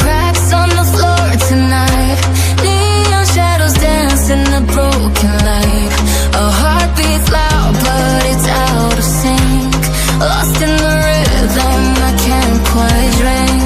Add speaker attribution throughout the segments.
Speaker 1: cracks on the floor tonight. Neon shadows dance in the broken light. Our heart beats loud, but it's out of sync. Lost in the rhythm, I can't quite drink.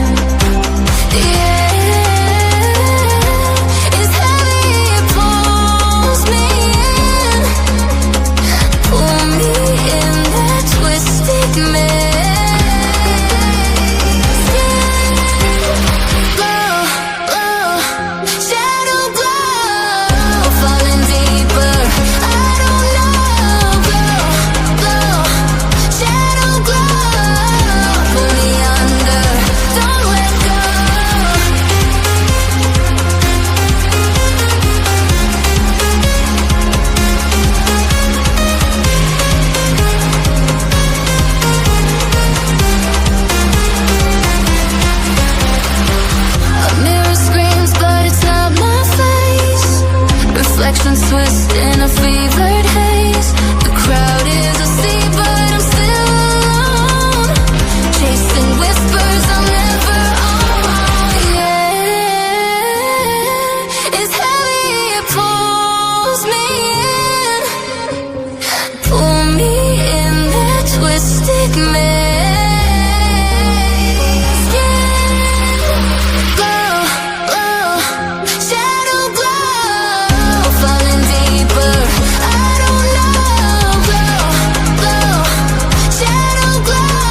Speaker 1: Twist in a fevered haze. The crowd is asleep, but I'm still alone, chasing whispers I'll never own. Yeah, it's heavy, it pulls me in. Pull me in that twisted maze. Yeah, glow, glow, shadow glow, falling deeper. I don't know, glow, glow, shadow glow,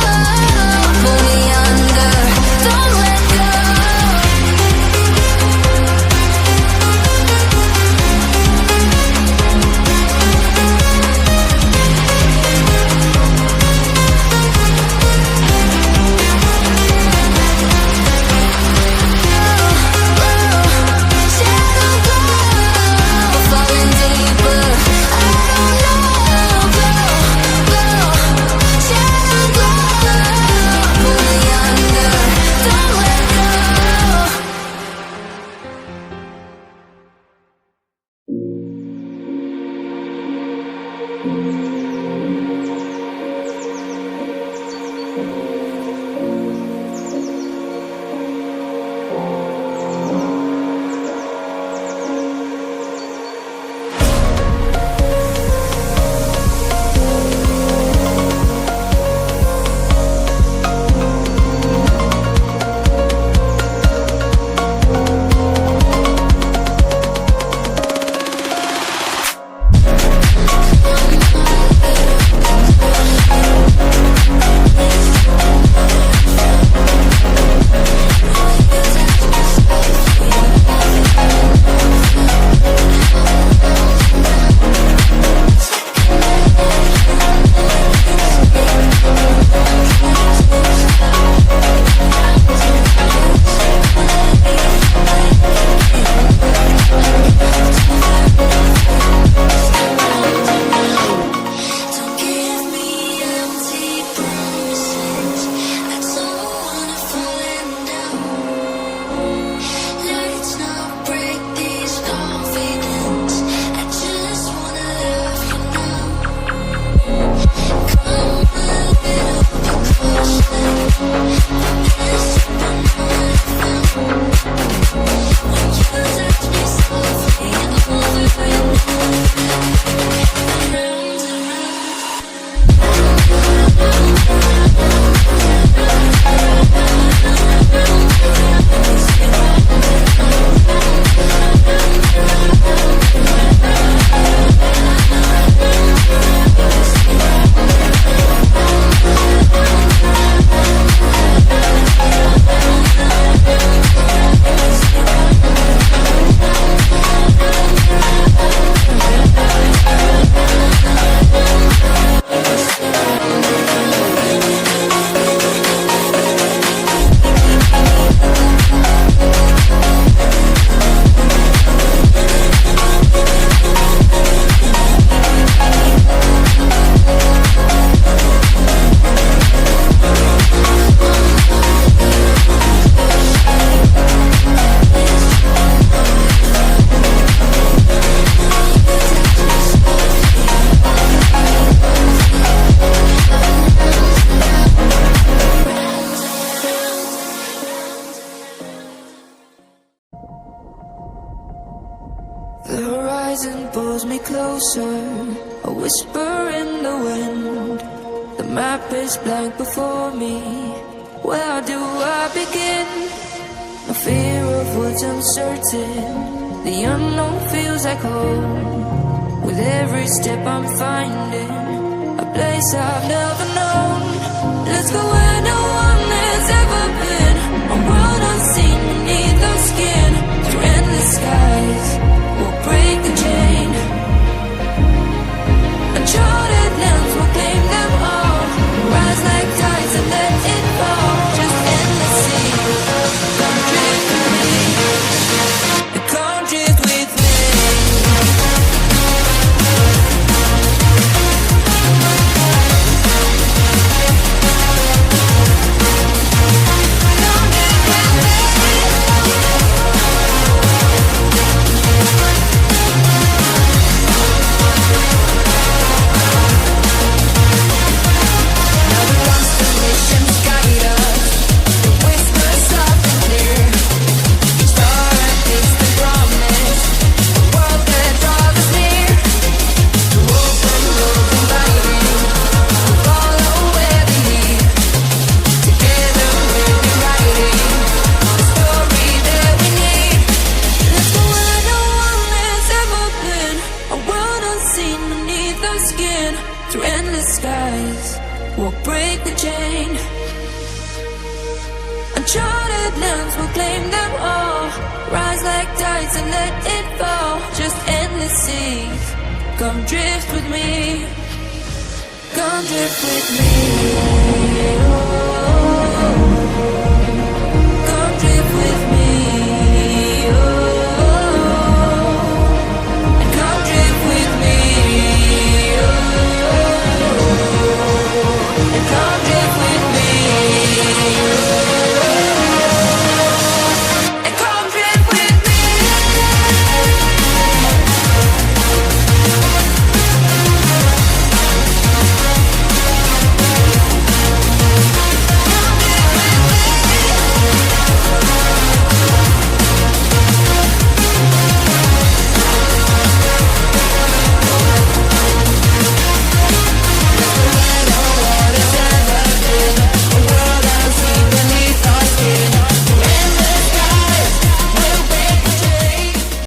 Speaker 1: pull me under, don't let go. wind pulls me closer, a whisper in the wind. The map is blank before me. Where do I begin? No fear of what's uncertain. The unknown feels like home. With every step I'm finding a place I've never known. Let's go where no one has ever been. A world unseen beneath our skin. Through endless skies, we'll break the chain. Uncharted lands will claim them all. Rise like tides and let it fall. Just endless sea. Come drift with me. Come drift with me. Uncharted lands will claim them all. Rise like tides and let it fall. Just endless seas. Come drift with me. Come drift with me. Oh.